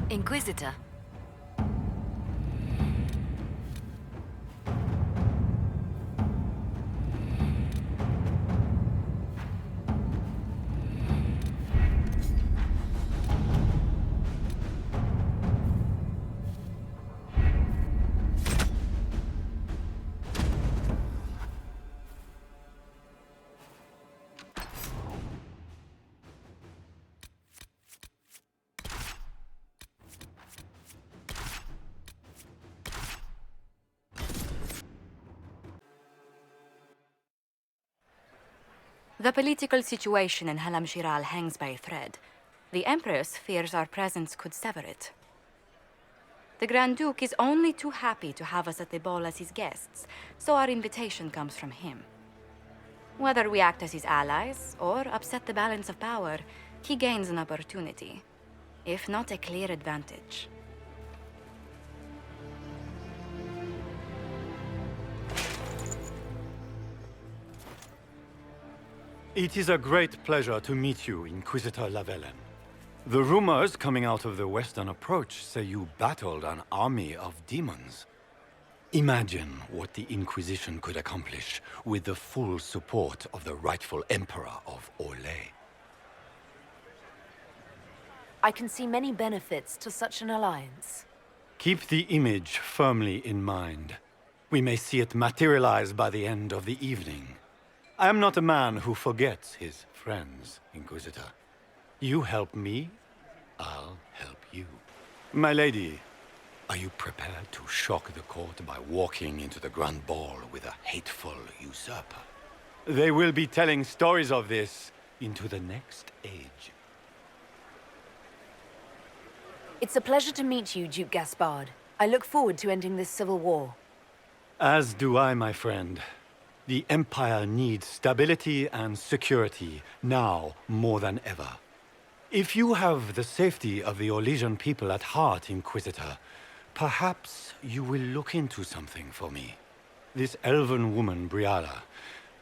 Inquisitor. The political situation in Halam Shiral hangs by a thread. The Empress fears our presence could sever it. The Grand Duke is only too happy to have us at the ball as his guests, so our invitation comes from him. Whether we act as his allies or upset the balance of power, he gains an opportunity, if not a clear advantage. It is a great pleasure to meet you, Inquisitor Lavellen. The rumors coming out of the Western Approach say you battled an army of demons. Imagine what the Inquisition could accomplish with the full support of the rightful Emperor of Orlais. I can see many benefits to such an alliance. Keep the image firmly in mind. We may see it materialize by the end of the evening. I am not a man who forgets his friends, Inquisitor. You help me, I'll help you. My lady, are you prepared to shock the court by walking into the Grand Ball with a hateful usurper? They will be telling stories of this into the next age. It's a pleasure to meet you, Duke Gaspard. I look forward to ending this civil war. As do I, my friend. The Empire needs stability and security, now more than ever. If you have the safety of the Orlesian people at heart, Inquisitor, perhaps you will look into something for me. This elven woman, Briala,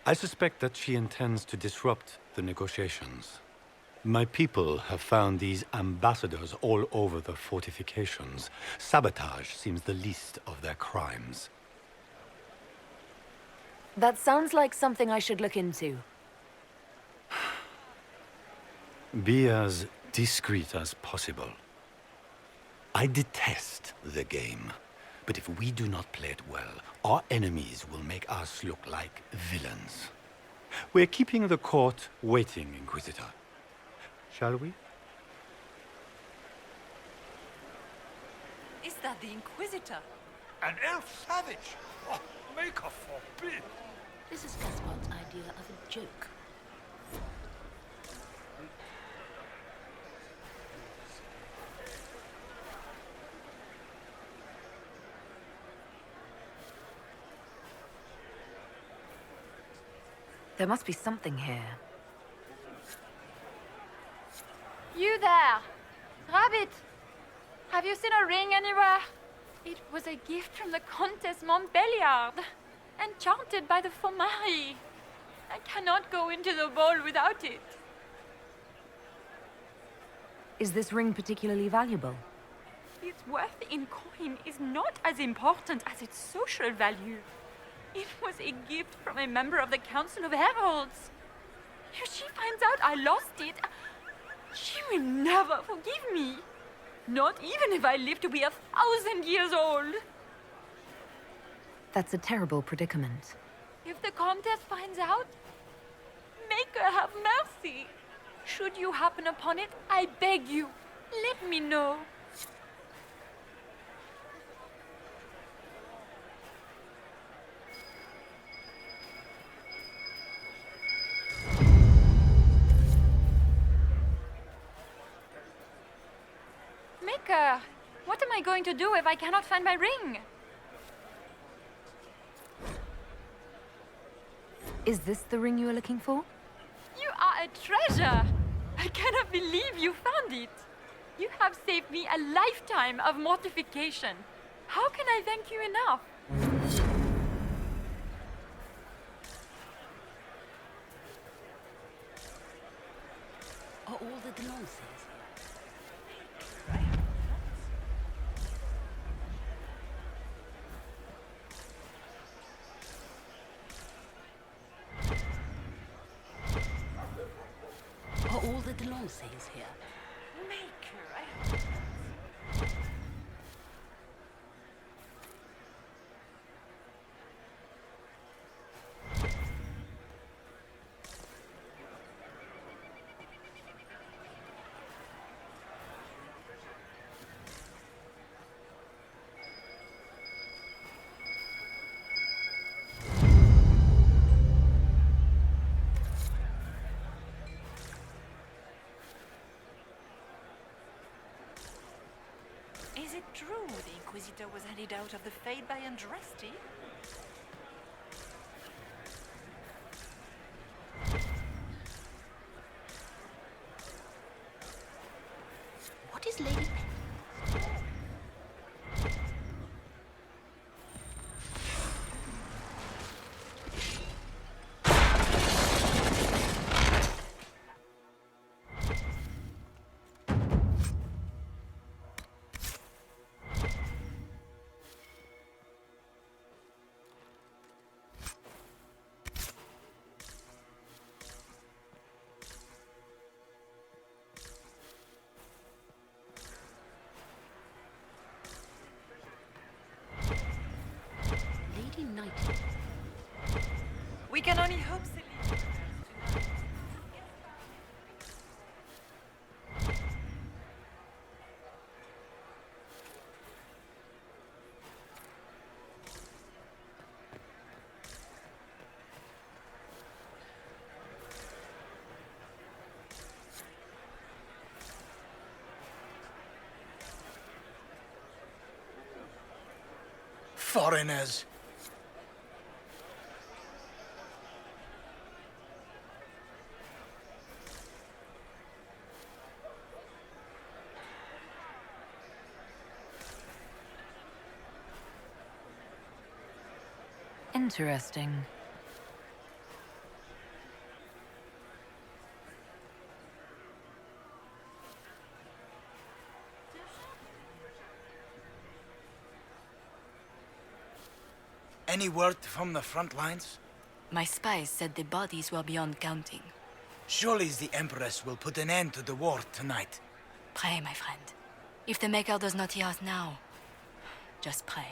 I suspect that she intends to disrupt the negotiations. My people have found these ambassadors all over the fortifications. Sabotage seems the least of their crimes. That sounds like something I should look into. Be as discreet as possible. I detest the game, but if we do not play it well, our enemies will make us look like villains. We're keeping the court waiting, Inquisitor. Shall we? Is that the Inquisitor? An elf savage! Oh, Maker forbid! This is Gaspard's idea of a joke. There must be something here. You there! Rabbit! Have you seen a ring anywhere? It was a gift from the Countess Montbelliard, enchanted by the Fomari. I cannot go into the ball without it. Is this ring particularly valuable? Its worth in coin is not as important as its social value. It was a gift from a member of the Council of Heralds. If she finds out I lost it, she will never forgive me. Not even if I live to be 1,000 years old. That's a terrible predicament. If the Countess finds out, make her have mercy. Should you happen upon it, I beg you, let me know. Maker, what am I going to do if I cannot find my ring? Is this the ring you are looking for? You are a treasure! I cannot believe you found it! You have saved me a lifetime of mortification. How can I thank you enough? Are all the gnolls here? all the Delancey's here? Maker, I hope. Is it true the Inquisitor was headed out of the Fade by Andraste? What is Lady Lady Knight? We can only hope Celine. Foreigners. Interesting. Any word from the front lines? My spies said the bodies were beyond counting. Surely the Empress will put an end to the war tonight. Pray, my friend. If the Maker does not hear us now, just pray.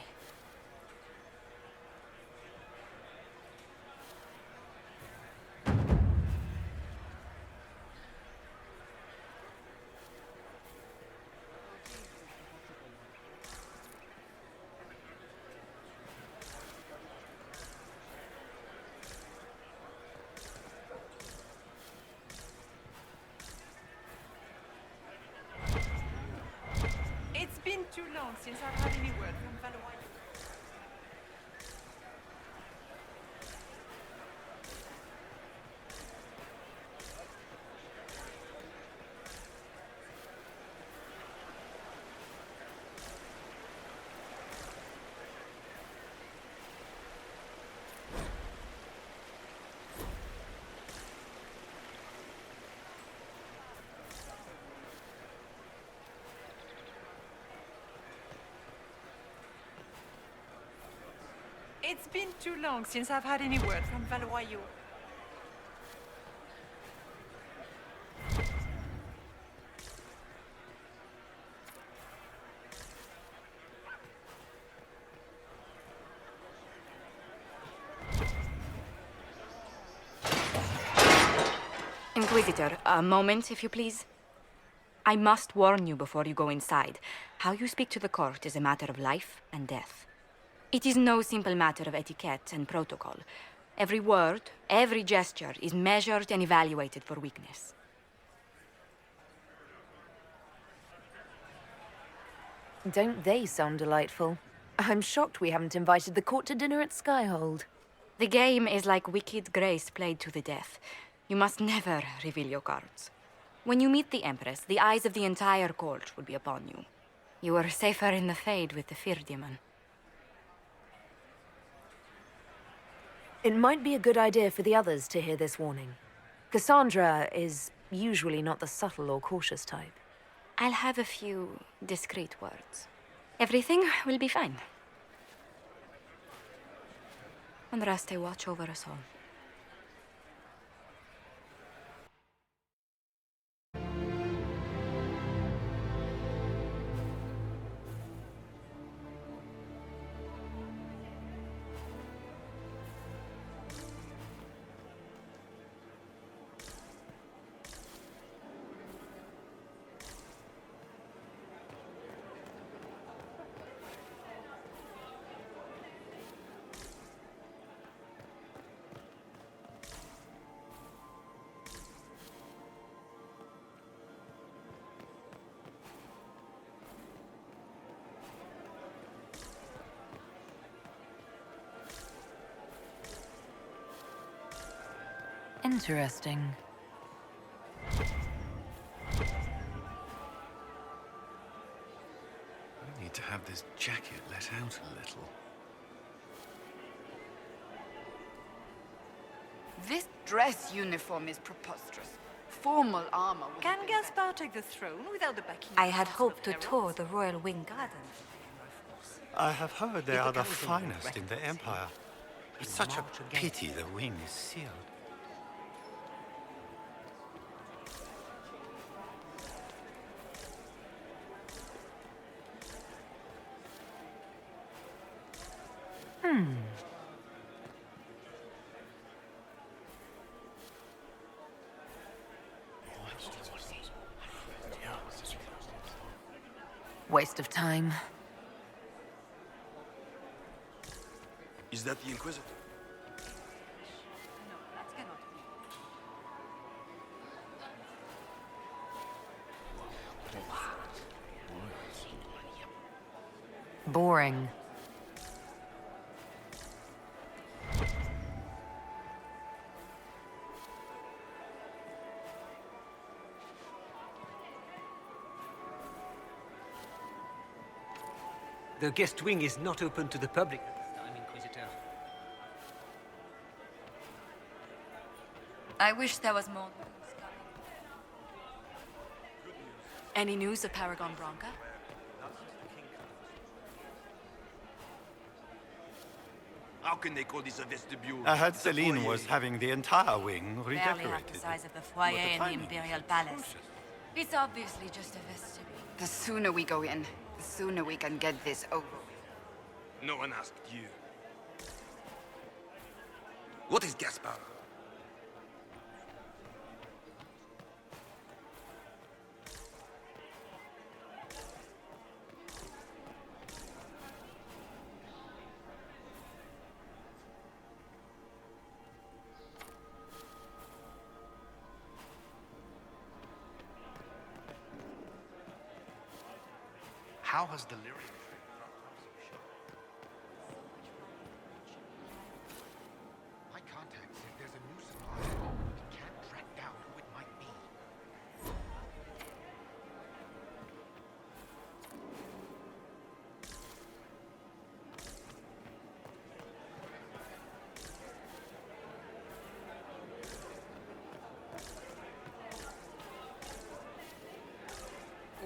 It's been too long since I've had any word from Valois. It's been too long since I've had any word from Valois. Inquisitor, a moment, if you please. I must warn you before you go inside. How you speak to the court is a matter of life and death. It is no simple matter of etiquette and protocol. Every word, every gesture is measured and evaluated for weakness. Don't they sound delightful? I'm shocked we haven't invited the court to dinner at Skyhold. The game is like wicked grace played to the death. You must never reveal your cards. When you meet the Empress, the eyes of the entire court will be upon you. You are safer in the Fade with the Fear Demon. It might be a good idea for the others to hear this warning. Cassandra is usually not the subtle or cautious type. I'll have a few discreet words. Everything will be fine. Andraste, watch over us all. Interesting. I need to have this jacket let out a little. This dress uniform is preposterous. Formal armor. Can Gaspar take the throne without the backing? I had hoped to tour the royal wing garden. I have heard they are the finest in the Empire. It's such a pity the wing is sealed. Waste of time. Is that the Inquisitor? Boring. The guest wing is not open to the public at this time, Inquisitor. I wish there was more news coming. Any news of Paragon Branca? How can they call this a vestibule? I heard It's a Celine foyer. was having the entire wing Barely half redecorated. the size of the foyer But the in the timing Imperial is Palace. atrocious. It's obviously just a vestibule. The sooner we go in, the sooner we can get this over with. No one asked you. What is Gaspar? How has the lyric? My contact said there's a new supplier. We can't track down who it might be.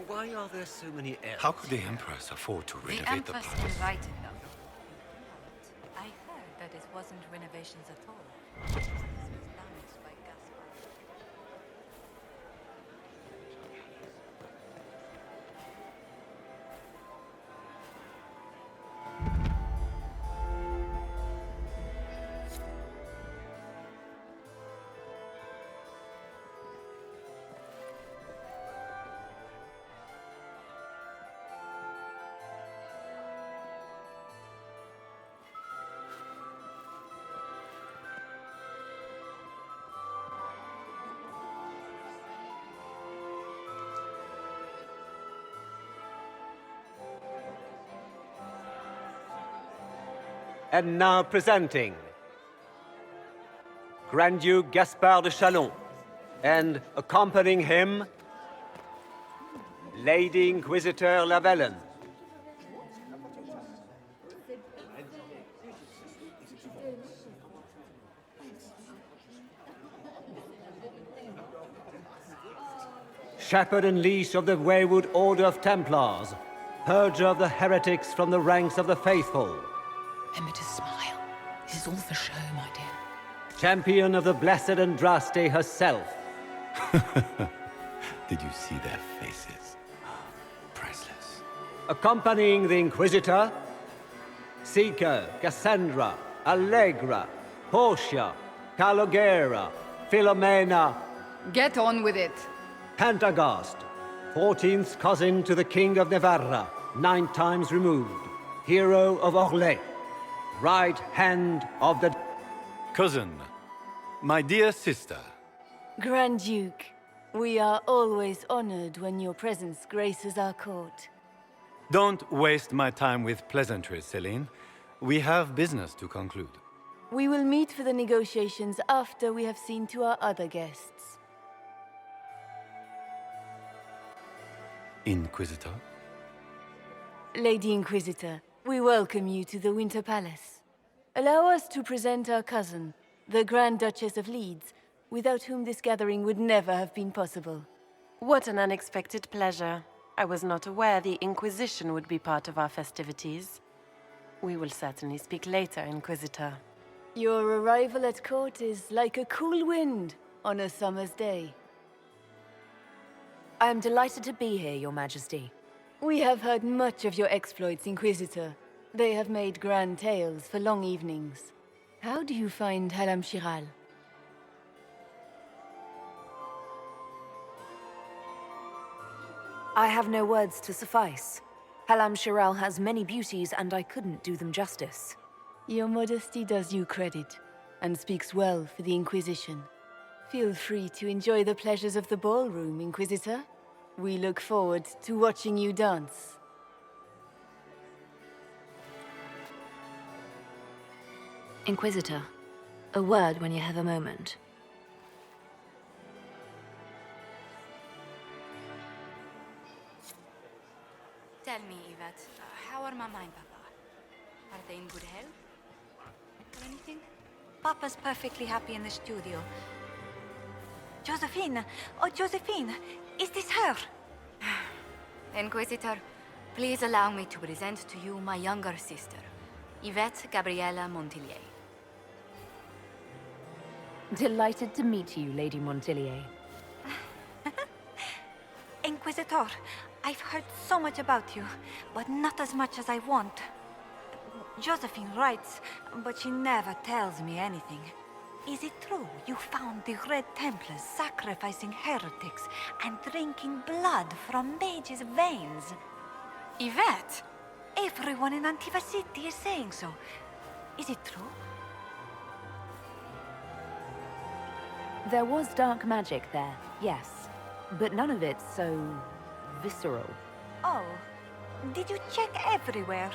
Why are there so many elves? How could the Empress afford to The renovate the Empress palace? invited them. I heard that it wasn't renovations at all. This was damaged by Gaspar. And now presenting Grand Duke Gaspard de Chalon, and accompanying him, Lady Inquisitor Lavellen. Shepherd and leash of the Wayward Order of Templars, purger of the heretics from the ranks of the faithful. Remember to smile. This is all for show, my dear. Champion of the Blessed Andraste herself. Did you see their faces? Priceless. Accompanying the Inquisitor, Seeker, Cassandra, Allegra, Portia, Calogera, Philomena, Get on with it. Pantagast, 14th cousin to the King of Navarra, 9 times removed, hero of Orlais, right hand of the... Cousin, my dear sister, Grand Duke, we are always honored when your presence graces our court. don't waste my time with pleasantries, Celine. We have business to conclude. We will meet for the negotiations after we have seen to our other guests. Inquisitor? Lady Inquisitor, we welcome you to the Winter Palace. Allow us to present our cousin, the Grand Duchess of Leeds, without whom this gathering would never have been possible. What an unexpected pleasure. I was not aware the Inquisition would be part of our festivities. We will certainly speak later, Inquisitor. Your arrival at court is like a cool wind on a summer's day. I am delighted to be here, Your Majesty. We have heard much of your exploits, Inquisitor. They have made grand tales for long evenings. How do you find Halam Shiral? I have no words to suffice. Halam Shiral has many beauties, and I couldn't do them justice. Your modesty does you credit, and speaks well for the Inquisition. Feel free to enjoy the pleasures of the ballroom, Inquisitor. We look forward to watching you dance. Inquisitor, a word when you have a moment. Tell me, Yvette, how are Mama and Papa? Are they in good health? Or anything? Papa's perfectly happy in the studio. Josephine! Oh, Josephine! Is this her? Inquisitor, please allow me to present to you my younger sister, Yvette Gabriella Montillier. Delighted to meet you, Lady Montillier. Inquisitor, I've heard so much about you, but not as much as I want. Josephine writes, but she never tells me anything. Is it true you found the Red Templars sacrificing heretics and drinking blood from mages' veins? Yvette! Everyone in Antiva City is saying so. Is it true? There was dark magic there, yes. But none of it so visceral. Oh, did you check everywhere?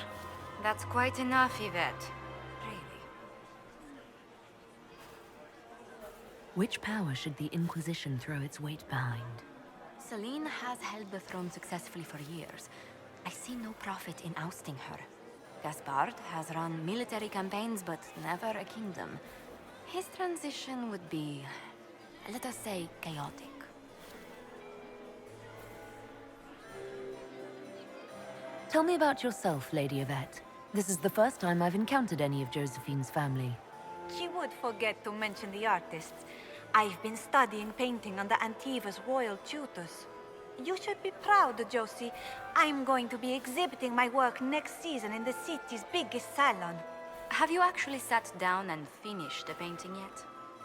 That's quite enough, Yvette. Really. Which power should the Inquisition throw its weight behind? Celine has held the throne successfully for years. I see no profit in ousting her. Gaspard has run military campaigns, but never a kingdom. His transition would be, let us say, chaotic. Tell me about yourself, Lady Yvette. This is the first time I've encountered any of Josephine's family. She would forget to mention the artists. I've been studying painting under Antiva's royal tutors. You should be proud, Josie. I'm going to be exhibiting my work next season in the city's biggest salon. Have you actually sat down and finished the painting yet?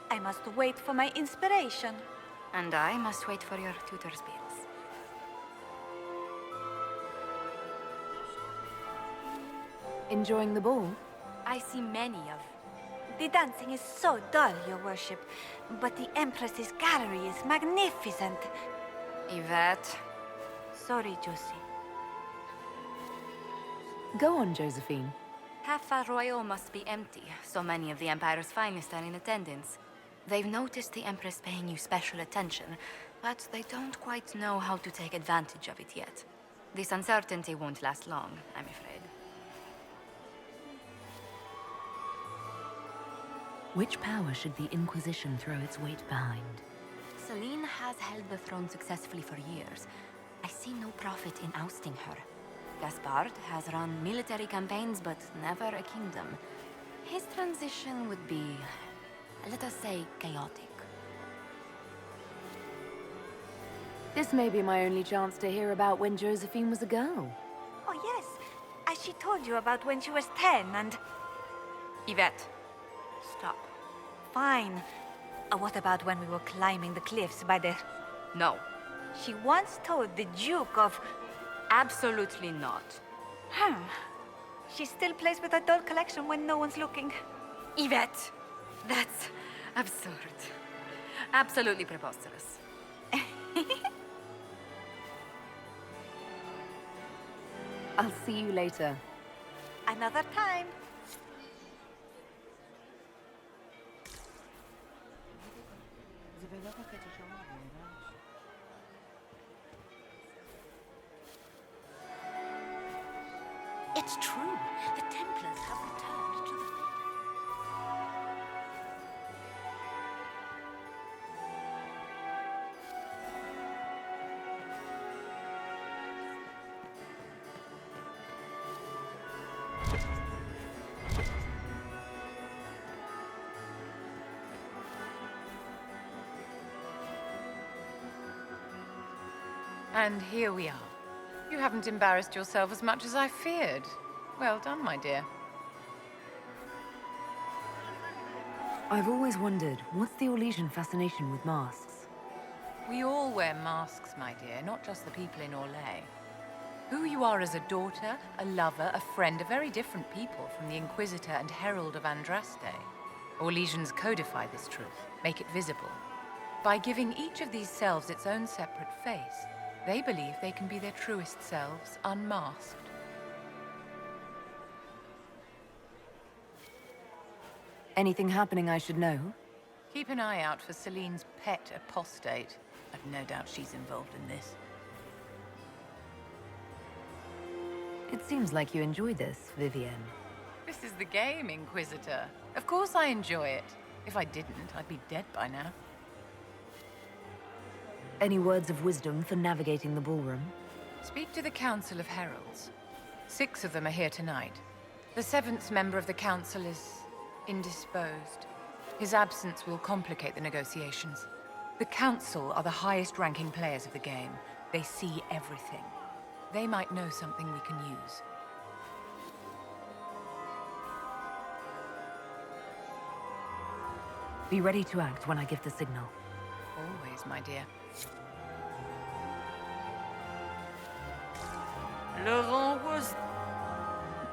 I must wait for my inspiration. And I must wait for your tutor's bills. Enjoying the ball? I see many of. The dancing is so dull, Your Worship. But the Empress's gallery is magnificent. Yvette. Sorry, Josie. Go on, Josephine. Half Royal must be empty. So many of the Empire's finest are in attendance. They've noticed the Empress paying you special attention, but they don't quite know how to take advantage of it yet. This uncertainty won't last long, I'm afraid. Which power should the Inquisition throw its weight behind? Celine has held the throne successfully for years. I see no profit in ousting her. Gaspard has run military campaigns, but never a kingdom. His transition would be, let us say, chaotic. This may be my only chance to hear about when Josephine was a girl. Oh, yes. As she told you about when she was 10 and... Yvette, stop. Fine. What about when we were climbing the cliffs by the... No. She once told the Duke of... Absolutely not. She still plays with her doll collection when no one's looking. Yvette, that's absurd. Absolutely preposterous. I'll see you later. Another time. And here we are. You haven't embarrassed yourself as much as I feared. Well done, my dear. I've always wondered, what's the Orlesian fascination with masks? We all wear masks, my dear, not just the people in Orlais. Who you are as a daughter, a lover, a friend, are very different people from the Inquisitor and Herald of Andraste. Orlesians codify this truth, make it visible. By giving each of these selves its own separate face, they believe they can be their truest selves, unmasked. Anything happening I should know? Keep an eye out for Celine's pet apostate. I've no doubt she's involved in this. It seems like you enjoy this, Vivienne. This is the game, Inquisitor. Of course I enjoy it. If I didn't, I'd be dead by now. Any words of wisdom for navigating the ballroom? Speak to the Council of Heralds. 6 of them are here tonight. The 7th member of the Council is indisposed. His absence will complicate the negotiations. The Council are the highest-ranking players of the game. They see everything. They might know something we can use. Be ready to act when I give the signal. Always, my dear. Laurent was...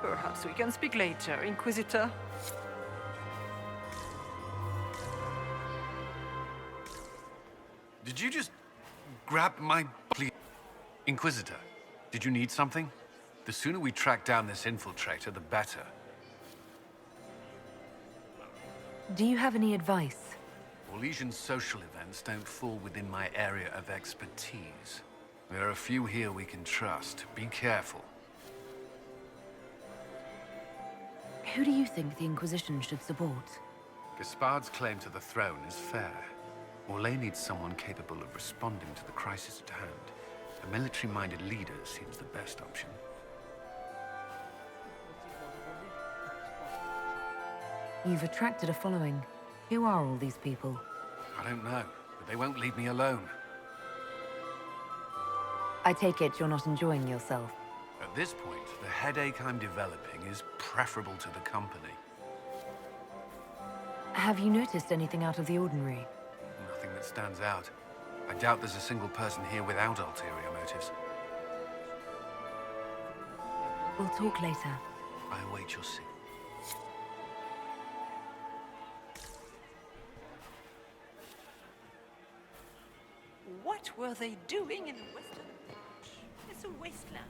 Perhaps we can speak later, Inquisitor. Did you just grab my... Inquisitor, did you need something? The sooner we track down this infiltrator, the better. Do you have any advice? Orlesian social events don't fall within my area of expertise. There are a few here we can trust. Be careful. Who do you think the Inquisition should support? Gaspard's claim to the throne is fair. Orlais needs someone capable of responding to the crisis at hand. A military-minded leader seems the best option. You've attracted a following. Who are all these people? I don't know, but they won't leave me alone. I take it you're not enjoying yourself. At this point, the headache I'm developing is preferable to the company. Have you noticed anything out of the ordinary? Nothing that stands out. I doubt there's a single person here without ulterior motives. We'll talk later. I await your signal. What were they doing in the Western March? It's a wasteland.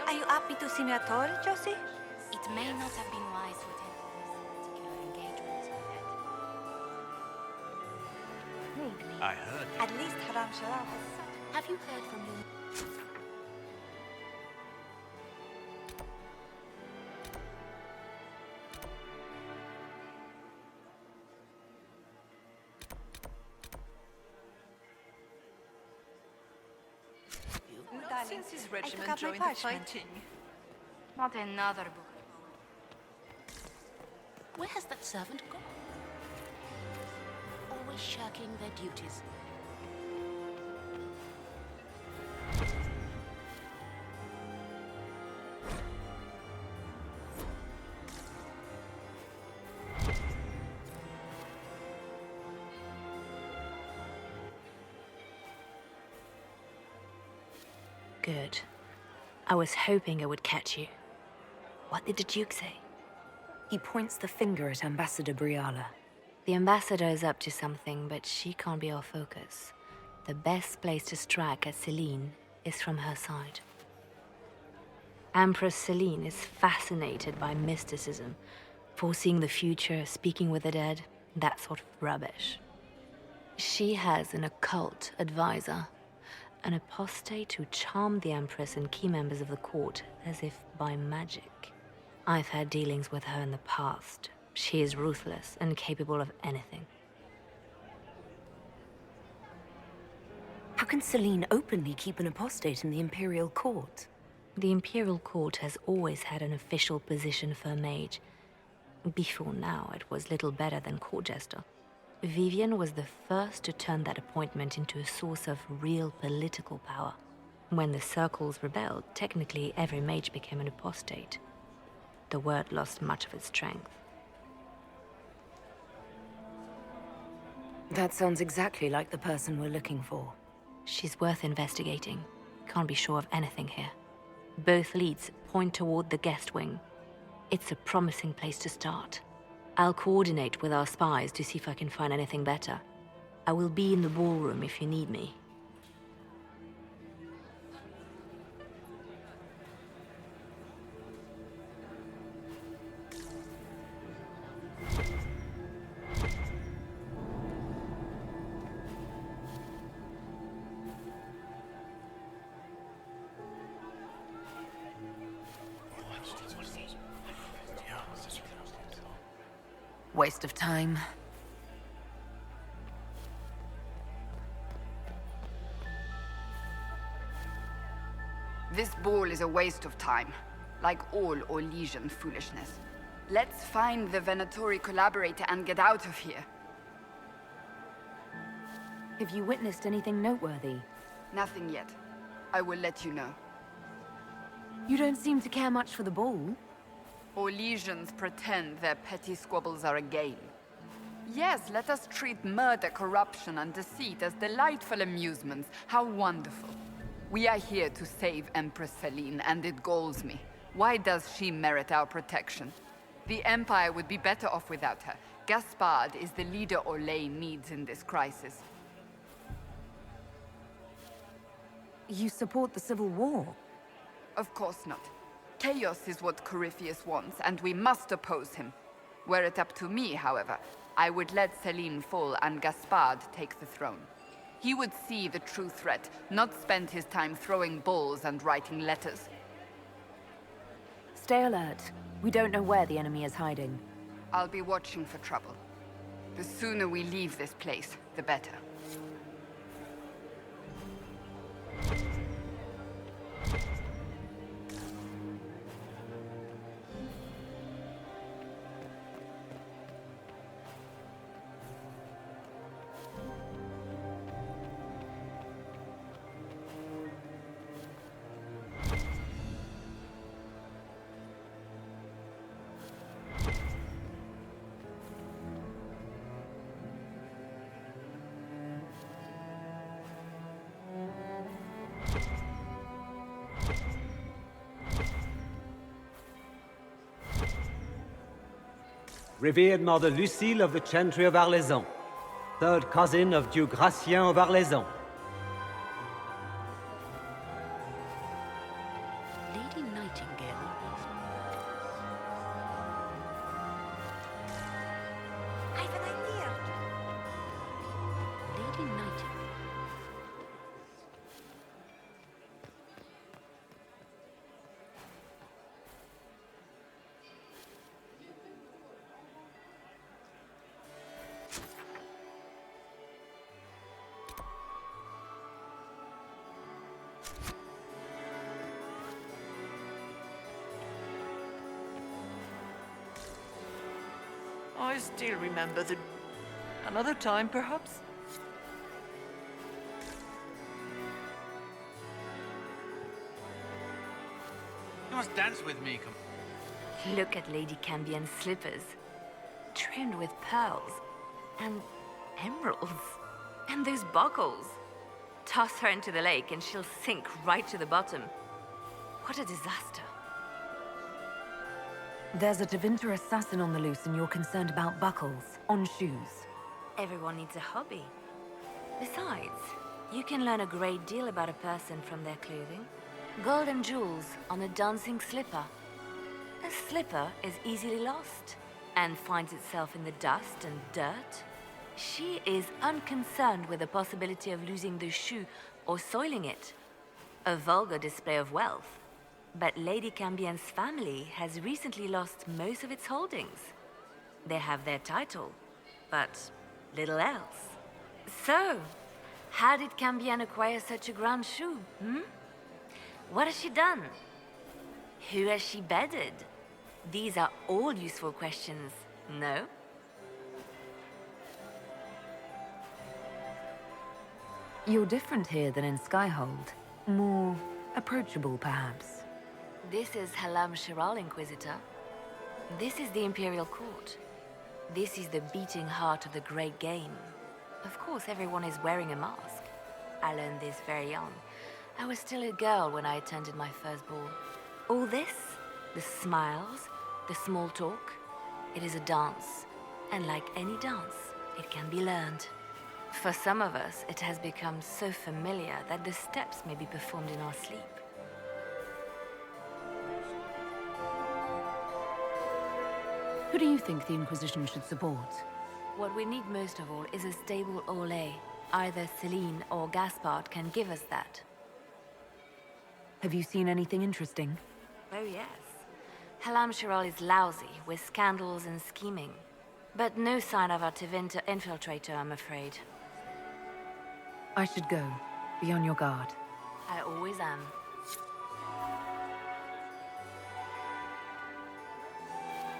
Are you happy to see me at all, Josie? It may not have been wise to attend this particular engagement yet. Maybe. I heard. At least Haram Sharaf. Have you heard from him? Since his regiment up my joined the parchment. fighting. Not another book. Where has that servant gone? Always shirking their duties. Good. I was hoping I would catch you. What did the Duke say? He points the finger at Ambassador Briala. The ambassador is up to something, but she can't be our focus. The best place to strike at Celine is from her side. Empress Celine is fascinated by mysticism, foreseeing the future, speaking with the dead, that sort of rubbish. She has an occult advisor, an apostate who charmed the Empress and key members of the court as if by magic. I've had dealings with her in the past. She is ruthless and capable of anything. How can Celine openly keep an apostate in the Imperial Court? The Imperial Court has always had an official position for a mage. Before now, it was little better than court jester. Vivian was the first to turn that appointment into a source of real political power. When the circles rebelled, technically every mage became an apostate. The word lost much of its strength. That sounds exactly like the person we're looking for. She's worth investigating. Can't be sure of anything here. Both leads point toward the guest wing. It's a promising place to start. I'll coordinate with our spies to see if I can find anything better. I will be in the ballroom if you need me. Waste of time. This ball is a waste of time, like all Orlesian foolishness. Let's find the Venatori collaborator and get out of here. Have you witnessed anything noteworthy? Nothing yet. I will let you know. You don't seem to care much for the ball. Orlesians pretend their petty squabbles are a game. Yes, let us treat murder, corruption, and deceit as delightful amusements. How wonderful. We are here to save Empress Celine, and it galls me. Why does she merit our protection? The Empire would be better off without her. Gaspard is the leader Orlais needs in this crisis. You support the civil war? Of course not. Chaos is what Corypheus wants, and we must oppose him. Were it up to me, however, I would let Celine fall and Gaspard take the throne. He would see the true threat, not spend his time throwing balls and writing letters. Stay alert. We don't know where the enemy is hiding. I'll be watching for trouble. The sooner we leave this place, the better. Revered Mother Lucille of the Chantry of Arlezon, third cousin of Duke Gratien of Arlezon. Lady Nightingale. I've an idea. Lady Nightingale. I still remember the... Another time, perhaps? You must dance with me. Look at Lady Cambion's slippers. Trimmed with pearls. And emeralds. And those buckles. Toss her into the lake and she'll sink right to the bottom. What a disaster. There's a Tevinter assassin on the loose and you're concerned about buckles on shoes. Everyone needs a hobby. Besides, you can learn a great deal about a person from their clothing. Golden jewels on a dancing slipper. A slipper is easily lost and finds itself in the dust and dirt. She is unconcerned with the possibility of losing the shoe or soiling it. A vulgar display of wealth. But Lady Cambien's family has recently lost most of its holdings. They have their title, but little else. So, how did Cambien acquire such a grand shoe, What has she done? Who has she bedded? These are all useful questions, no? You're different here than in Skyhold. More approachable, perhaps. This is Halam Shiral, Inquisitor. This is the Imperial Court. This is the beating heart of the Great Game. Of course, everyone is wearing a mask. I learned this very young. I was still a girl when I attended my first ball. All this, the smiles, the small talk, it is a dance. And like any dance, it can be learned. For some of us, it has become so familiar that the steps may be performed in our sleep. Who do you think the Inquisition should support? What we need most of all is a stable Orlais. Either Celine or Gaspard can give us that. Have you seen anything interesting? Oh yes. Halam Shiral is lousy, with scandals and scheming. But no sign of our Tevinter infiltrator, I'm afraid. I should go. Be on your guard. I always am.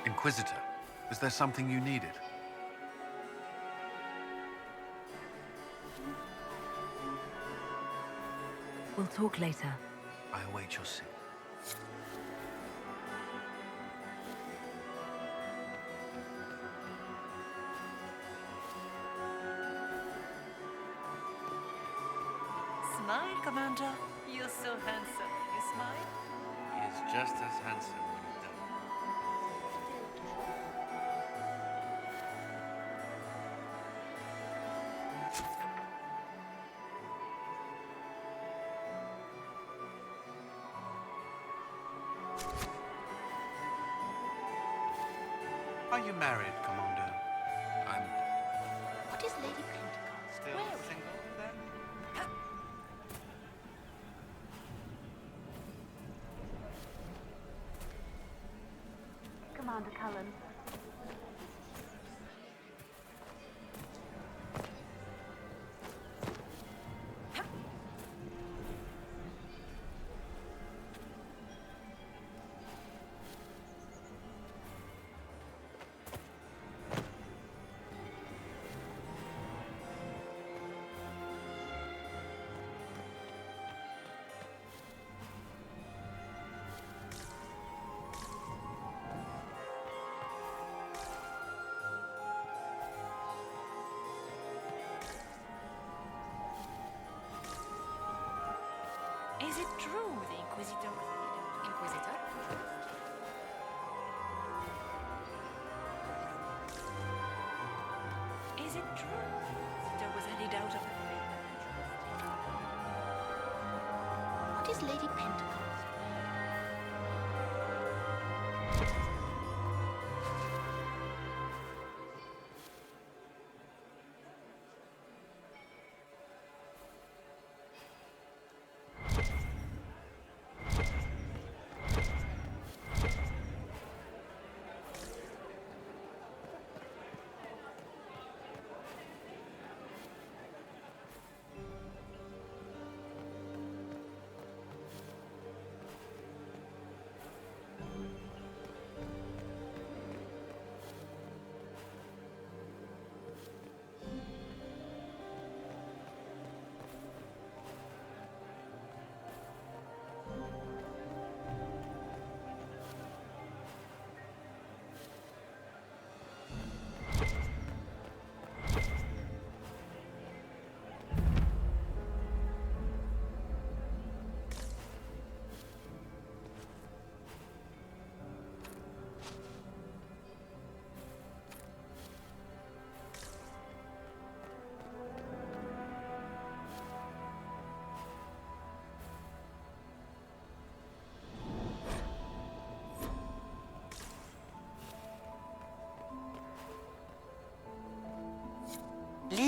Inquisitor, is there something you needed? We'll talk later. I await your signal. Smile, Commander. You're so handsome. You smile? He is just as handsome when he's done. Are you married, Commander? I'm... What is Lady Pentecost? Still Where? single, then? Commander Cullen. Is it true the Inquisitor? Inquisitor? Is it true the Inquisitor was headed out of the faith and trust? What is Lady Pentecost?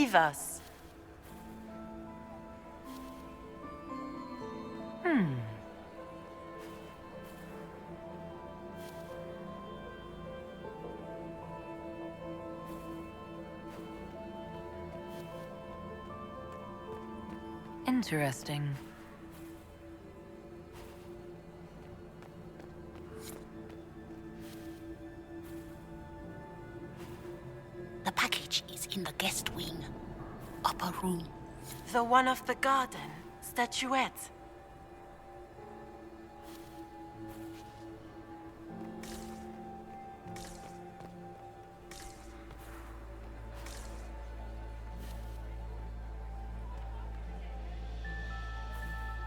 Leave us. Interesting. The package is in the guest wing. Upper room. The one of the garden. Statuette.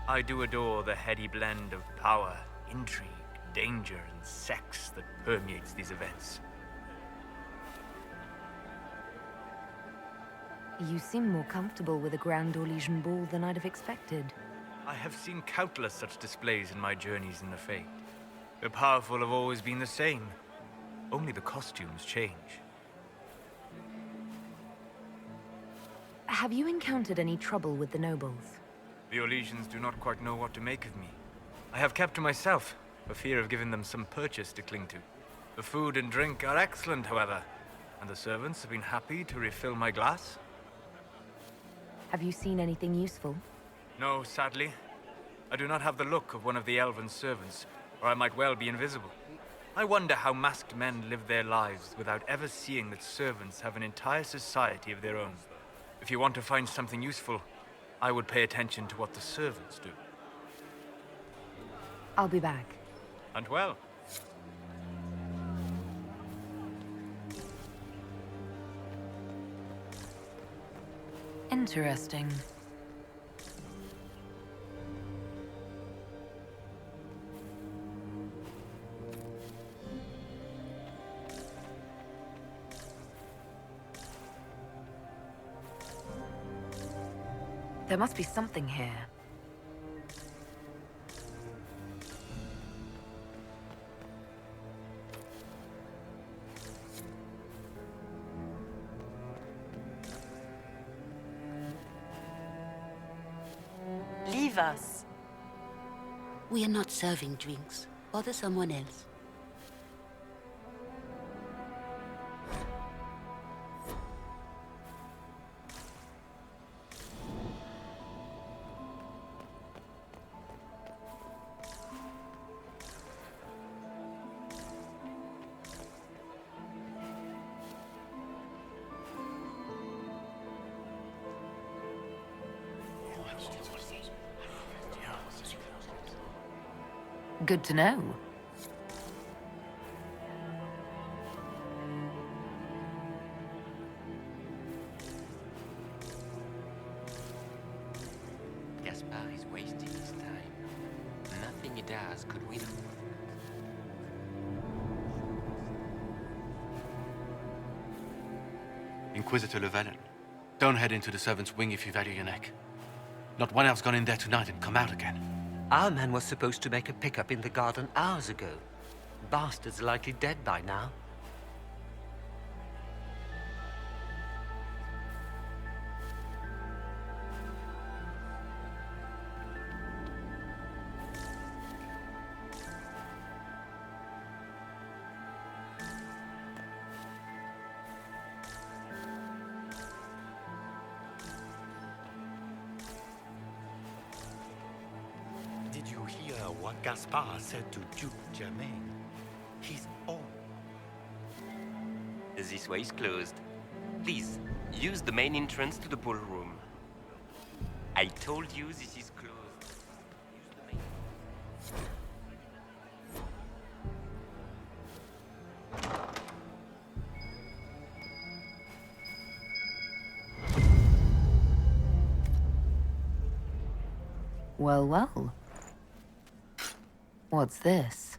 I do adore the heady blend of power, intrigue, danger, and sex that permeates these events. You seem more comfortable with a Grand Orlesian ball than I'd have expected. I have seen countless such displays in my journeys in the Fae. The powerful have always been the same. Only the costumes change. Have you encountered any trouble with the nobles? The Orlesians do not quite know what to make of me. I have kept to myself, for fear of giving them some purchase to cling to. The food and drink are excellent, however, and the servants have been happy to refill my glass. Have you seen anything useful? No, sadly. I do not have the look of one of the elven servants, or I might well be invisible. I wonder how masked men live their lives without ever seeing that servants have an entire society of their own. If you want to find something useful, I would pay attention to what the servants do. I'll be back. And well. Interesting. There must be something here. Leave us. We are not serving drinks. Bother someone else. Good to know. Gaspar is wasting his time. Nothing he does could win. Inquisitor Llewellyn, don't head into the servants' wing if you value your neck. Not one elf's gone in there tonight and come out again. Our man was supposed to make a pickup in the garden hours ago. Bastard's likely dead by now. Did you hear what Gaspar said to Duke Germain? He's on. This way is closed. Please, use the main entrance to the ballroom. I told you this is closed. Use the main... Well, well. What's this?